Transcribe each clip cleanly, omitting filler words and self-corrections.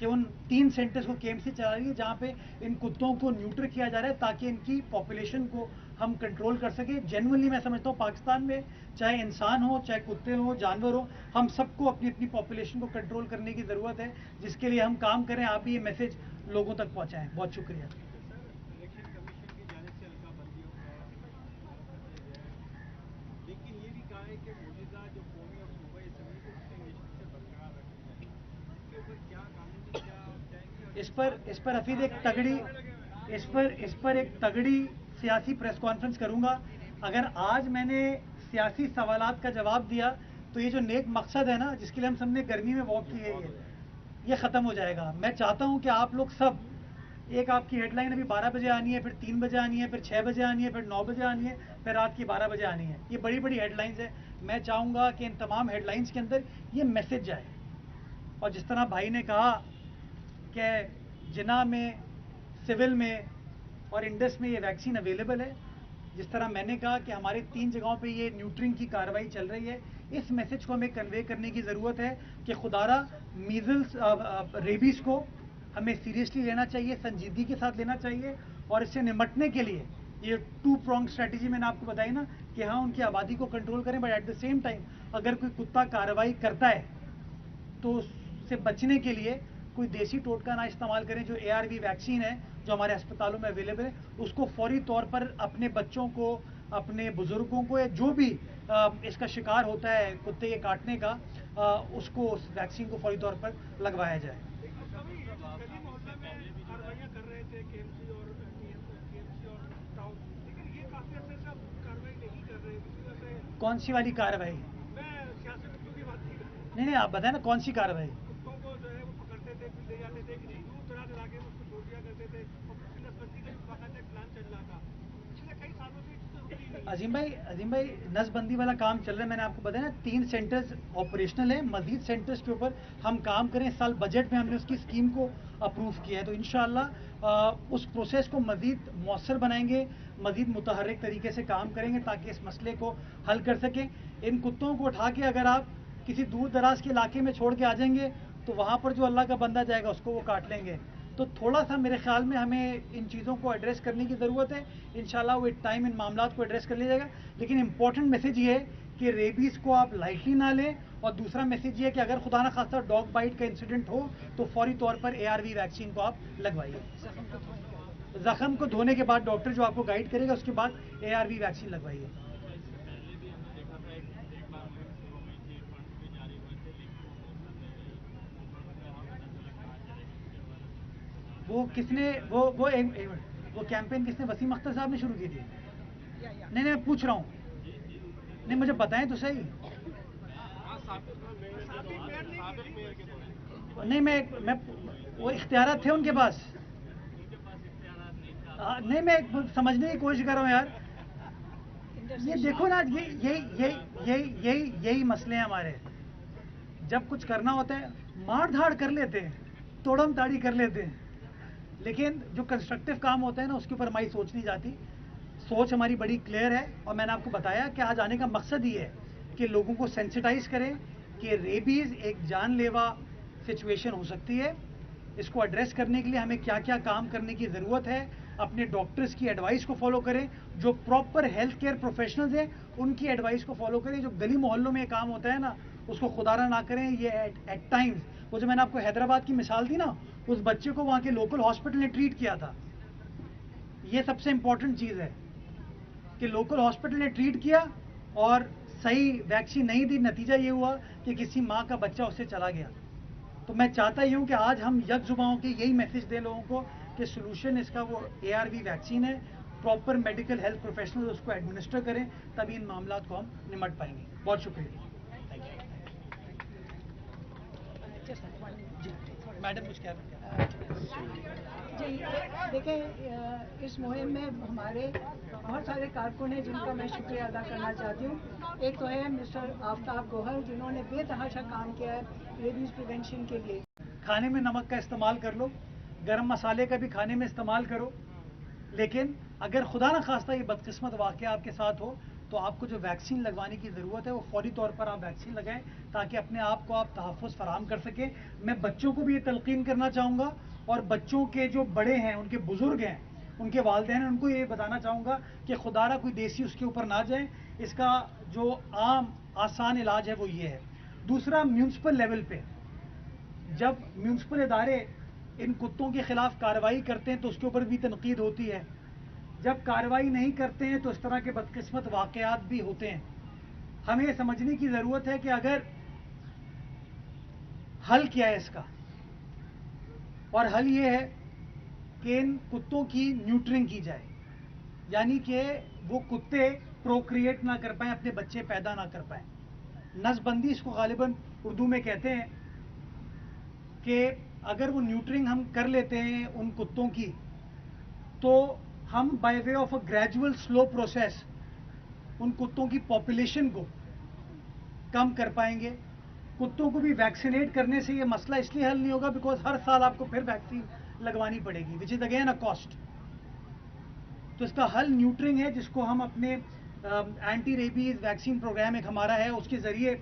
کہ ان 3 سینٹرز کو KMC چلا رہی ہے جہاں پہ ان کتوں کو نیوٹر کیا جا رہا ہے تاکہ ان کی پاپولیشن کو ہم کنٹرول کر سکیں. جینوئنلی میں سمجھتا ہوں پاکستان میں چاہے انسان ہو چاہے کتے ہوں جانور ہو, ہم سب کو اپنی اپنی پاپولیشن کو کنٹرول کرنے کی ضرورت ہے, جس کے لیے ہم کام کریں. آپ بھی یہ میسج لوگوں تک پہنچائیں. بہت شکریہ. لیکن یہ بھی کہا ہے کہ موجودہ جو قومی اور صوبائی اسمبلی کو ڈسٹنگویشن سے برقرار رکھا جائے, اس کے اوپر کیا قانونی کیا جائیں گے؟ اس پر حفیظ ایک تگڑی سیاسی پریس کانفرنس کروں گا. اگر آج میں نے سیاسی سوالات کا جواب دیا تو یہ جو نیک مقصد ہے نا جس کے لیے ہم سب نے گرمی میں واک کی ہے یہ ختم ہو جائے گا. میں چاہتا ہوں کہ آپ لوگ سب, ایک آپ کی ہیڈ لائن ابھی 12 بجے آنی ہے, پھر 3 بجے آنی ہے, پھر 6 بجے آنی ہے, پھر 9 بجے آنی ہے, پھر رات کی 12 بجے آنی ہے. یہ بڑی بڑی ہیڈ لائنز ہیں. میں چاہوں گا کہ ان تمام ہیڈ لائنز کے اندر یہ میسج جائے. اور جس طرح بھائی نے کہا کہ جناح میں, سول میں اور انڈس میں یہ ویکسین اویلیبل ہے, جس طرح میں نے کہا کہ ہمارے 3 جگہوں پہ یہ نیوٹرنگ کی کارروائی چل رہی ہے, اس میسج کو ہمیں کنوے کرنے کی ضرورت ہے کہ خدارہ میزلس ریبیز کو ہمیں سیریسلی لینا چاہیے, سنجیدگی کے ساتھ لینا چاہیے. اور اس سے نمٹنے کے لیے یہ 2 پرونگ اسٹریٹجی میں نے آپ کو بتائی نا کہ ہاں ان کی آبادی کو کنٹرول کریں, but at the same time اگر کوئی کتا کارروائی کرتا ہے تو اس سے بچنے کے لیے کوئی دیسی ٹوٹکا نہ استعمال کریں. جو ARV ویکسین ہے جو ہمارے ہسپتالوں میں اویلیبل ہے اس کو فوری طور پر اپنے بچوں کو, اپنے بزرگوں کو, یا جو بھی اس کا شکار ہوتا ہے کتے کے کاٹنے کا, اس کو اس ویکسین کو فوری طور پر لگوایا جائے. کر رہے تھے KMC اور ٹاؤن, لیکن یہ کافی عرصے سے کاروائی نہیں کر رہے, اسی وجہ سے. کون سی والی کارروائی؟ میں سیاسی کتوں کی بات نہیں کر رہا. نہیں آپ بتائیں نا کون سی کارروائی. کتوں کو جو ہے وہ پکڑتے تھے, پھر لے جاتے تھے, کسی دور دراز علاقے میں اس کو چھوڑ دیا کرتے تھے, اور اس کی نسبندی کا بھی باقاعدہ ایک پلان چل رہا تھا. پچھلے کئی سالوں سے چیزیں رکی نہیں. عظیم بھائی نس بندی والا کام چل رہا ہے. میں نے آپ کو بتایا نا 3 سینٹرز آپریشنل ہیں, مزید سینٹرز کے اوپر ہم کام کریں. اس سال بجٹ میں ہم نے اس کی اسکیم کو اپروو کیا ہے, تو انشاءاللہ اس پروسیس کو مزید مؤثر بنائیں گے, مزید متحرک طریقے سے کام کریں گے تاکہ اس مسئلے کو حل کر سکیں. ان کتوں کو اٹھا کے اگر آپ کسی دور دراز کے علاقے میں چھوڑ کے آ جائیں گے تو وہاں پر جو اللہ کا بندہ جائے گا اس کو وہ کاٹ لیں گے. تو تھوڑا سا میرے خیال میں ہمیں ان چیزوں کو ایڈریس کرنے کی ضرورت ہے. انشاءاللہ وہ ٹائم ان معاملات کو ایڈریس کر لیا جائے گا. لیکن امپورٹنٹ میسج یہ ہے کہ ریبیز کو آپ لائٹلی نہ لیں, اور دوسرا میسج یہ ہے کہ اگر خدا نہ خواستہ ڈاگ بائٹ کا انسیڈنٹ ہو تو فوری طور پر ARV ویکسین کو آپ لگوائیے. زخم کو دھونے کے بعد ڈاکٹر جو آپ کو گائیڈ کرے گا اس کے بعد ARV ویکسین لگوائیے. وہ کس نے وہ کیمپین کس نے؟ وسیم اختر صاحب نے شروع کی تھی. نہیں میں پوچھ رہا ہوں, نہیں مجھے بتائیں تو صحیح. نہیں میں وہ اختیارات تھے ان کے پاس. نہیں میں سمجھنے کی کوشش کر رہا ہوں یار. یہ دیکھو نا, یہی مسئلے ہیں ہمارے. جب کچھ کرنا ہوتا ہے مار دھاڑ کر لیتے ہیں, توڑم تاڑی کر لیتے ہیں, لیکن جو کنسٹرکٹیو کام ہوتا ہے نا اس کے اوپر ہماری سوچ نہیں جاتی. سوچ ہماری بڑی کلیئر ہے, اور میں نے آپ کو بتایا کہ آج آنے کا مقصد یہ ہے کہ لوگوں کو سینسٹائز کریں کہ ریبیز ایک جان لیوا سچویشن ہو سکتی ہے. اس کو ایڈریس کرنے کے لیے ہمیں کیا کیا کام کرنے کی ضرورت ہے. اپنے ڈاکٹرز کی ایڈوائس کو فالو کریں, جو پراپر ہیلتھ کیئر پروفیشنلز ہیں ان کی ایڈوائس کو فالو کریں. جو گلی محلوں میں یہ کام ہوتا ہے نا اس کو خدارہ نہ کریں. یہ ایٹ ٹائمز, وہ جو میں نے آپ کو حیدرآباد کی مثال دی نا, اس بچے کو وہاں کے لوکل ہاسپٹل نے ٹریٹ کیا تھا. یہ سب سے امپورٹنٹ چیز ہے کہ لوکل ہاسپٹل نے ٹریٹ کیا اور صحیح ویکسین نہیں دی. نتیجہ یہ ہوا کہ کسی ماں کا بچہ اس سے چلا گیا. تو میں چاہتا ہی ہوں کہ آج ہم یک زبانوں کے یہی میسج دیں لوگوں کو کہ سولوشن اس کا وہ ARV ویکسین ہے. پراپر میڈیکل ہیلتھ پروفیشنل اس کو ایڈمنسٹر کریں, تبھی ان معاملات کو ہم نمٹ پائیں گے. بہت شکریہ. جی میڈم کچھ کیا جی دیکھیں, اس مہم میں ہمارے بہت سارے کارکن ہیں جن کا میں شکریہ ادا کرنا چاہتی ہوں. ایک تو ہے مسٹر آفتاب گوہر جنہوں نے بے تحاشا کام کیا ہے ریبیز پریونشن کے لیے. کھانے میں نمک کا استعمال کر لو, گرم مسالے کا بھی کھانے میں استعمال کرو, لیکن اگر خدا نہ خواستہ یہ بدقسمت واقعہ آپ کے ساتھ ہو تو آپ کو جو ویکسین لگوانے کی ضرورت ہے وہ فوری طور پر آپ ویکسین لگائیں تاکہ اپنے آپ کو آپ تحفظ فراہم کر سکیں. میں بچوں کو بھی یہ تلقین کرنا چاہوں گا اور بچوں کے جو بڑے ہیں, ان کے بزرگ ہیں, ان کے والدین ہیں, ان کو یہ بتانا چاہوں گا کہ خدا را کوئی دیسی اس کے اوپر نہ جائیں. اس کا جو عام آسان علاج ہے وہ یہ ہے. دوسرا, میونسپل لیول پہ جب میونسپل ادارے ان کتوں کے خلاف کارروائی کرتے ہیں تو اس کے اوپر بھی تنقید ہوتی ہے. جب کارروائی نہیں کرتے ہیں تو اس طرح کے بدقسمت واقعات بھی ہوتے ہیں. ہمیں یہ سمجھنے کی ضرورت ہے کہ اگر حل کیا ہے اس کا, اور حل یہ ہے کہ ان کتوں کی نیوٹرنگ کی جائے, یعنی کہ وہ کتے پروکریٹ نہ کر پائیں, اپنے بچے پیدا نہ کر پائیں. نسل بندی اس کو غالباً اردو میں کہتے ہیں کہ اگر وہ نیوٹرنگ ہم کر لیتے ہیں ان کتوں کی تو ہم by way of a gradual slow process in کتوں کی پاپولیشن کو کم کر پائیں گے. کتوں کو بھی ویکسینیٹ کرنے سے یہ مسئلہ اس لیے حل نہیں ہوگا بیکاز ہر سال آپ کو پھر ویکسین لگوانی پڑے گی وچ از اگین اے کاسٹ. تو اس کا حل نیوٹرنگ ہے, جس کو ہم اپنے اینٹی ریبیز ویکسین پروگرام ایک ہمارا ہے اس کے ذریعے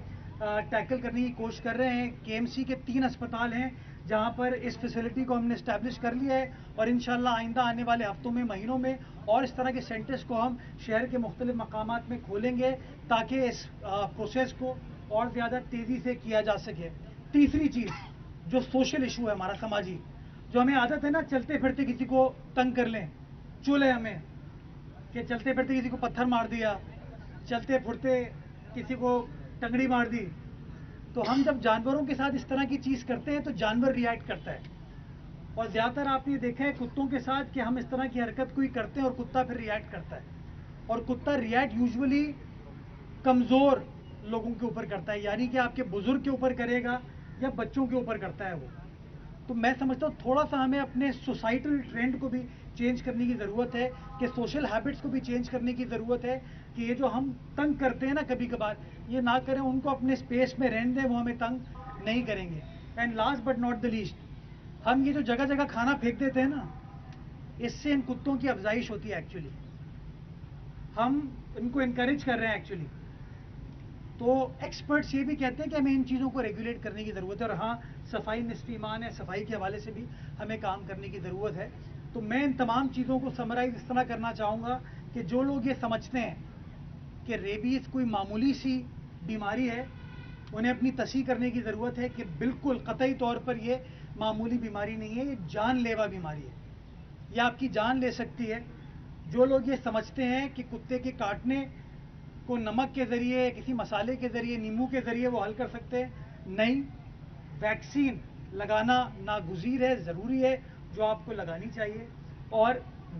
ٹیکل کرنے کی کوشش کر رہے ہیں. کے ایم سی کے 3 اسپتال ہیں جہاں پر اس فیسلٹی کو ہم نے اسٹیبلش کر لیا ہے, اور انشاءاللہ آئندہ آنے والے ہفتوں میں, مہینوں میں اور اس طرح کے سینٹرز کو ہم شہر کے مختلف مقامات میں کھولیں گے تاکہ اس پروسیس کو اور زیادہ تیزی سے کیا جا سکے. تیسری چیز جو سوشل ایشو ہے ہمارا سماجی, جو ہمیں عادت ہے نا چلتے پھرتے کسی کو تنگ کر لیں, چولے ہمیں کہ چلتے پھرتے کسی کو پتھر مار دیا, چلتے پھرتے کسی کو ٹنگڑی مار دی. تو ہم جب جانوروں کے ساتھ اس طرح کی چیز کرتے ہیں تو جانور ریئیکٹ کرتا ہے, اور زیادہ تر آپ نے دیکھا ہے کتوں کے ساتھ کہ ہم اس طرح کی حرکت کوئی کرتے ہیں اور کتا پھر ریئیکٹ کرتا ہے, اور کتا ریئیکٹ یوزولی کمزور لوگوں کے اوپر کرتا ہے, یعنی کہ آپ کے بزرگ کے اوپر کرے گا یا بچوں کے اوپر کرتا ہے وہ. تو میں سمجھتا ہوں تھوڑا سا ہمیں اپنے سوسائٹل ٹرینڈ کو بھی چینج کرنے کی ضرورت ہے, کہ سوشل ہیبٹس کو بھی چینج کرنے کی ضرورت ہے, کہ یہ جو ہم تنگ کرتے ہیں نا کبھی کبھار یہ نہ کریں, ان کو اپنے اسپیس میں رہنے دیں, وہ ہمیں تنگ نہیں کریں گے. And last but not the least, ہم یہ جو جگہ جگہ کھانا پھینک دیتے ہیں نا, اس سے ان کتوں کی افزائش ہوتی ہے. ایکچولی ہم ان کو انکریج کر رہے ہیں ایکچولی. تو ایکسپرٹس یہ بھی کہتے ہیں کہ ہمیں ان چیزوں کو ریگولیٹ کرنے کی ضرورت ہے, اور ہاں صفائی نصف ایمان ہے, صفائی کے حوالے سے بھی ہمیں کام کرنے کی ضرورت ہے. تو میں ان تمام چیزوں کو سمرائز اس طرح کرنا چاہوں گا کہ جو لوگ یہ سمجھتے ہیں کہ ریبیز کوئی معمولی سی بیماری ہے, انہیں اپنی تصحیح کرنے کی ضرورت ہے کہ بالکل قطعی طور پر یہ معمولی بیماری نہیں ہے, یہ جان لیوا بیماری ہے, یہ آپ کی جان لے سکتی ہے. جو لوگ یہ سمجھتے ہیں کہ کتے کے کاٹنے کو نمک کے ذریعے, کسی مسالے کے ذریعے, نیمبو کے ذریعے وہ حل کر سکتے ہیں, نہیں, ویکسین لگانا ناگزیر ہے, ضروری ہے, جو آپ کو لگانی چاہیے. اور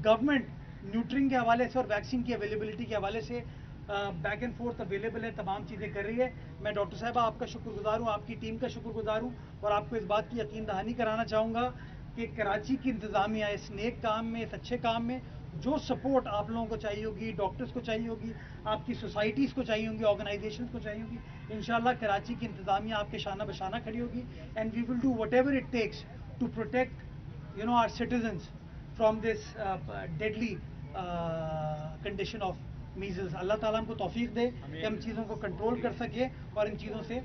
گورنمنٹ نیوٹرنگ کے حوالے سے اور ویکسین کی اویلیبلٹی کے حوالے سے بیک اینڈ فورتھ اویلیبل ہے, تمام چیزیں کر رہی ہے. میں ڈاکٹر صاحبہ آپ کا شکر گزار ہوں, آپ کی ٹیم کا شکر گزار ہوں, اور آپ کو اس بات کی یقین دہانی کرانا چاہوں گا کہ کراچی کی انتظامیہ اس نیک کام میں, اس اچھے کام میں جو سپورٹ آپ لوگوں کو چاہیے ہوگی, ڈاکٹرز کو چاہیے ہوگی, آپ کی سوسائٹیز کو چاہیے ہوں گی, آرگنائزیشنز کو چاہیے ہوگی, انشاءاللہ کراچی کی انتظامیہ آپ کے شانہ بشانہ کھڑی ہوگی. And we will do whatever it takes to protect our citizens from this deadly condition of measles. اللہ تعالیٰ ہم کو توفیق دے کہ ہم چیزوں کو کنٹرول کر سکیں اور ان چیزوں سے